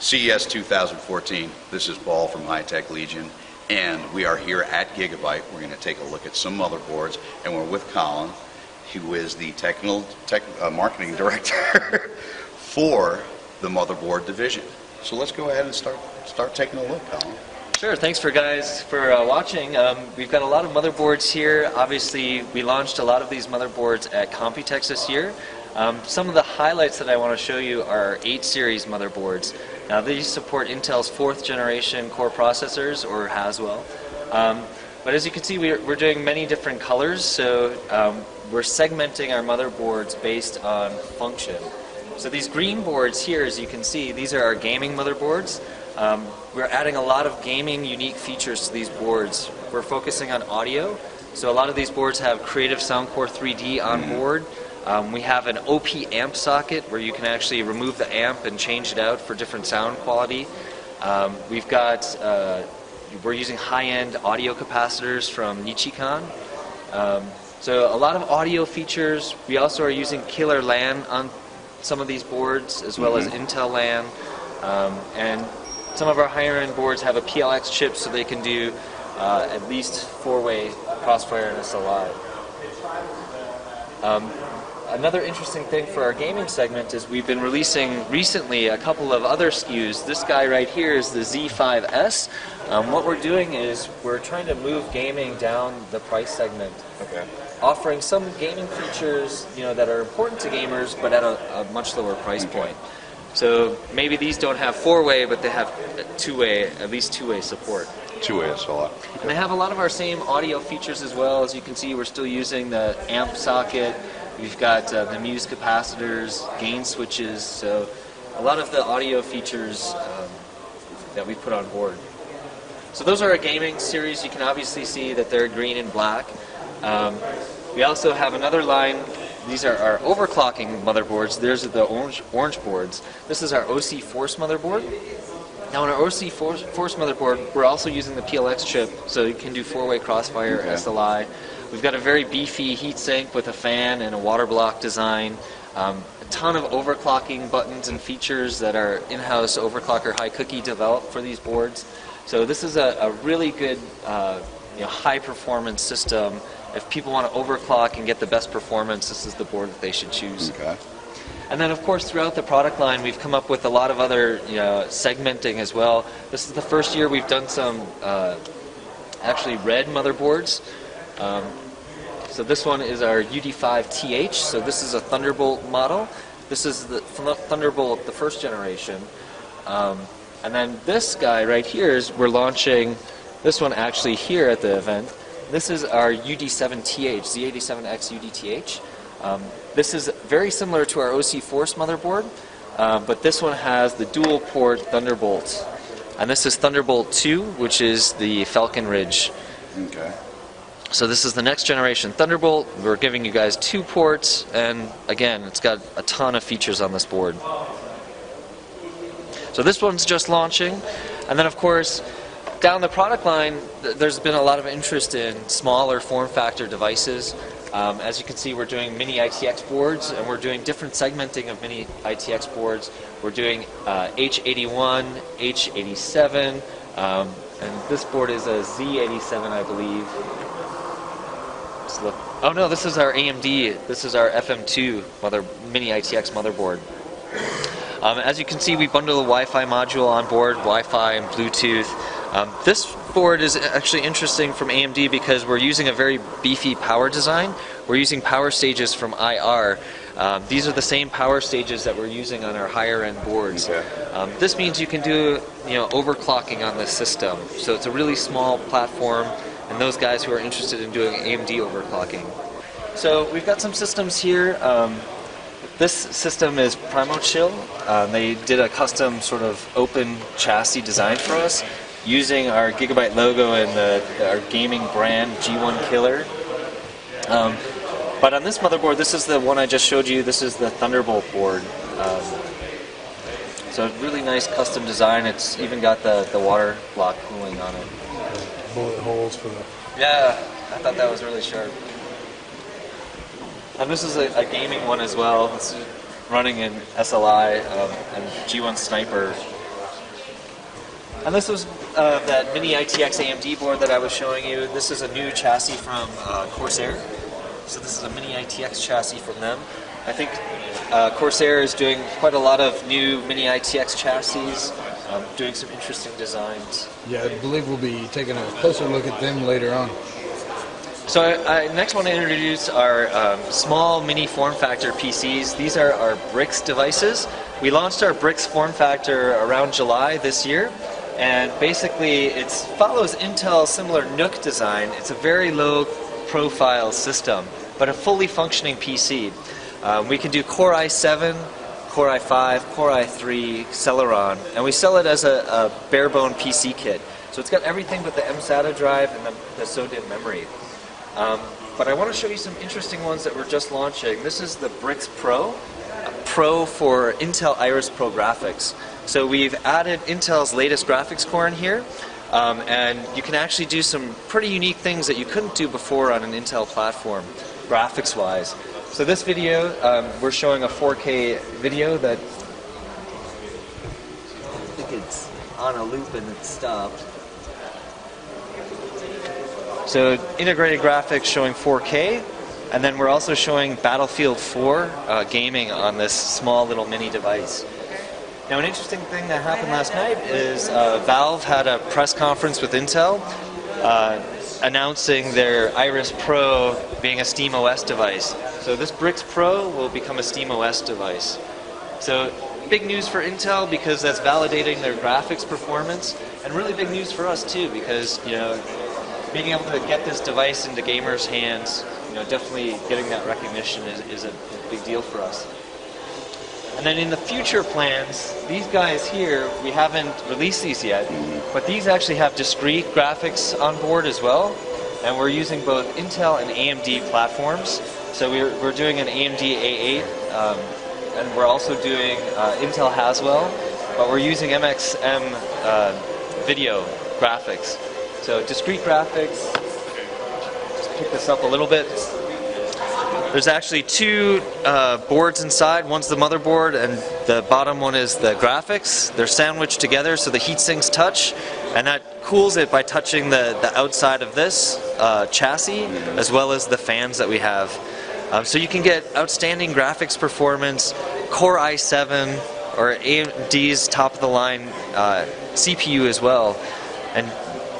CES 2014. This is Paul from High Tech Legion, and we are here at Gigabyte. We're going to take a look at some motherboards, and we're with Colin, who is the marketing director for the motherboard division. So let's go ahead and start taking a look, Colin. Sure. Thanks for watching. We've got a lot of motherboards here. Obviously, we launched a lot of these motherboards at Computex this year. Some of the highlights that I want to show you are 8 series motherboards. Now these support Intel's 4th generation core processors, or Haswell. But as you can see, we're doing many different colors, so we're segmenting our motherboards based on function. So these green boards here, as you can see, these are our gaming motherboards. We're adding a lot of gaming unique features to these boards. We're focusing on audio, so a lot of these boards have Creative Soundcore 3D on board. We have an OP amp socket where you can actually remove the amp and change it out for different sound quality. We're using high-end audio capacitors from Nichicon. So a lot of audio features. We also are using killer LAN on some of these boards, as well as Intel LAN. And some of our higher-end boards have a PLX chip, so they can do at least 4-way crossfire and SLI. Another interesting thing for our gaming segment is we've been releasing recently a couple of other SKUs. This guy right here is the Z5S. What we're doing is we're trying to move gaming down the price segment, offering some gaming features, that are important to gamers, but at a much lower price point. So maybe these don't have 4-way, but they have at least 2-way support. 2-way SLI. And they have a lot of our same audio features as well. As you can see, we're still using the amp socket. We've got the Muse capacitors, gain switches, so a lot of the audio features that we put on board. So those are our gaming series. You can obviously see that they're green and black. We also have another line. These are our overclocking motherboards. There's the orange boards. This is our OC Force motherboard. Now on our OC Force motherboard, we're also using the PLX chip, so you can do 4-way crossfire, SLI. We've got a very beefy heatsink with a fan and a water block design. A ton of overclocking buttons and features that our in-house overclocker HiCookie developed for these boards. So this is a really good high-performance system. If people want to overclock and get the best performance, this is the board that they should choose. And then, of course, throughout the product line, we've come up with a lot of other segmenting as well. This is the first year we've done some actually red motherboards. So this one is our UD5TH. So this is a Thunderbolt model. This is the Thunderbolt, the 1st generation. And then this guy right here is we're launching this one actually here at the event. This is our UD7TH, Z87X UDTH. This is very similar to our OC Force motherboard, but this one has the dual port Thunderbolt. And this is Thunderbolt 2, which is the Falcon Ridge. So this is the next generation Thunderbolt. We're giving you guys 2 ports, and again, it's got a ton of features on this board. So this one's just launching, and then of course, down the product line, there's been a lot of interest in smaller form factor devices. As you can see, we're doing mini ITX boards, and we're doing different segmenting of mini ITX boards. We're doing H81, H87, and this board is a Z87, I believe. Let's look. Oh no, this is our AMD. This is our FM2 mini ITX motherboard. As you can see, we bundle a Wi-Fi module on board, Wi-Fi and Bluetooth. This board is actually interesting from AMD because we're using a very beefy power design. We're using power stages from IR. These are the same power stages that we're using on our higher end boards. This means you can do overclocking on this system. So it's a really small platform, and those guys who are interested in doing AMD overclocking. So we've got some systems here. This system is PrimoChill. They did a custom sort of open chassis design for us, using our Gigabyte logo and our gaming brand G1 Killer. But on this motherboard, this is the one I just showed you. This is the Thunderbolt board. So really nice custom design. It's even got the water block cooling on it. Bullet holes for the... Yeah, I thought that was really sharp. And this is a gaming one as well. This is running in SLI and G1 Sniper. And this was that mini ITX AMD board that I was showing you. This is a new chassis from Corsair. So this is a mini ITX chassis from them. I think Corsair is doing quite a lot of new mini ITX chassis, doing some interesting designs. Yeah, I believe we'll be taking a closer look at them later on. So I next want to introduce our small mini form factor PCs. These are our Bricks devices. We launched our Bricks form factor around July this year, and basically it follows Intel's similar NUC design. It's a very low profile system, but a fully functioning PC. We can do Core i7, Core i5, Core i3, Celeron, and we sell it as a bare bone PC kit. So it's got everything but the mSATA drive and the SODIMM memory. But I want to show you some interesting ones that we're just launching. This is the Bricks Pro, a Pro for Intel Iris Pro graphics. So we've added Intel's latest graphics core in here, and you can actually do some pretty unique things that you couldn't do before on an Intel platform, graphics-wise. So this video, we're showing a 4K video that I think it's on a loop and it stopped. So integrated graphics showing 4K, and then we're also showing Battlefield 4 gaming on this small little mini device. Now, an interesting thing that happened last night is Valve had a press conference with Intel announcing their Iris Pro being a SteamOS device. So this Bricks Pro will become a SteamOS device. So big news for Intel because that's validating their graphics performance, and really big news for us too because, you know, being able to get this device into gamers' hands, you know, definitely getting that recognition is a big deal for us. And then in the future plans, these guys here, we haven't released these yet, but these actually have discrete graphics on board as well, and we're using both Intel and AMD platforms. So we're doing an AMD A8, and we're also doing Intel Haswell, but we're using MXM video graphics. So discrete graphics, just pick this up a little bit. There's actually two boards inside. One's the motherboard and the bottom one is the graphics. They're sandwiched together so the heat sinks touch, and that cools it by touching the outside of this chassis as well as the fans that we have. So you can get outstanding graphics performance, Core i7 or AMD's top of the line CPU as well. And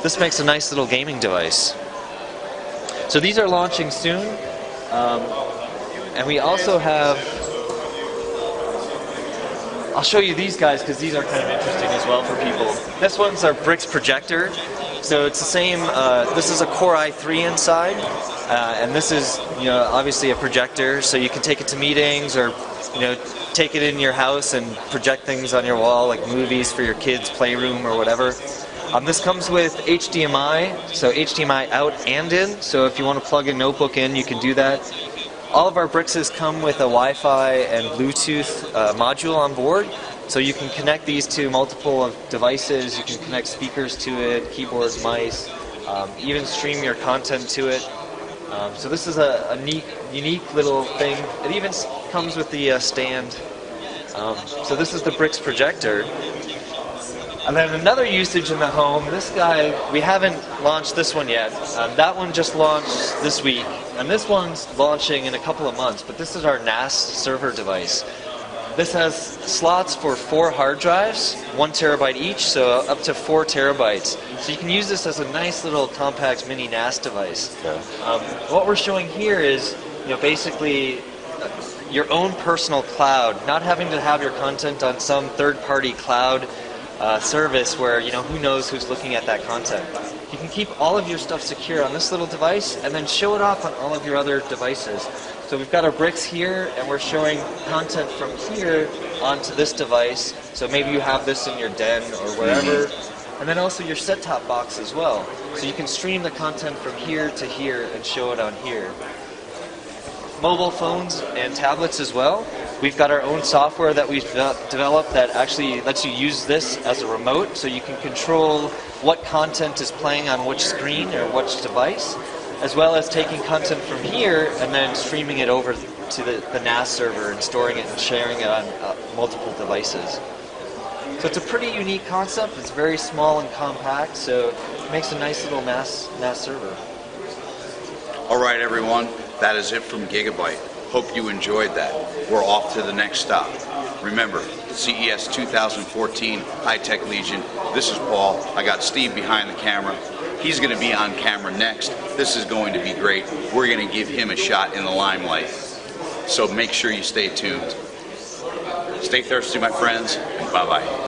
this makes a nice little gaming device. So these are launching soon, and we also have, I'll show you these guys because these are kind of interesting as well for people. This one's our Bricks projector. So it's the same, this is a Core i3 inside, and this is, you know, obviously a projector, so you can take it to meetings or, you know, take it in your house and project things on your wall like movies for your kids' playroom or whatever. This comes with HDMI, so HDMI out and in, so if you want to plug a notebook in, you can do that. All of our Brickses come with a Wi-Fi and Bluetooth module on board, so you can connect these to multiple devices, you can connect speakers to it, keyboards, mice, even stream your content to it. So this is a unique little thing. It even comes with the stand. So this is the Bricks projector. And then another usage in the home, this guy, we haven't launched this one yet. That one just launched this week, and this one's launching in a couple of months, but this is our NAS server device. This has slots for 4 hard drives, 1 terabyte each, so up to 4 terabytes. So you can use this as a nice little compact mini NAS device. Okay. What we're showing here is, you know, basically your own personal cloud, not having to have your content on some third-party cloud service where, you know, who knows who's looking at that content. You can keep all of your stuff secure on this little device and then show it off on all of your other devices. So we've got our Bricks here and we're showing content from here onto this device. So maybe you have this in your den or wherever. And then also your set-top box as well. So you can stream the content from here to here and show it on here. Mobile phones and tablets as well. We've got our own software that we've developed that actually lets you use this as a remote, so you can control what content is playing on which screen or which device, as well as taking content from here and then streaming it over to the NAS server and storing it and sharing it on multiple devices. So it's a pretty unique concept. It's very small and compact, so it makes a nice little mass server. All right, everyone, that is it from Gigabyte. Hope you enjoyed that. We're off to the next stop. Remember, CES 2014, High Tech Legion. This is Paul. I got Steve behind the camera. He's going to be on camera next. This is going to be great. We're going to give him a shot in the limelight. So make sure you stay tuned. Stay thirsty, my friends, and bye-bye.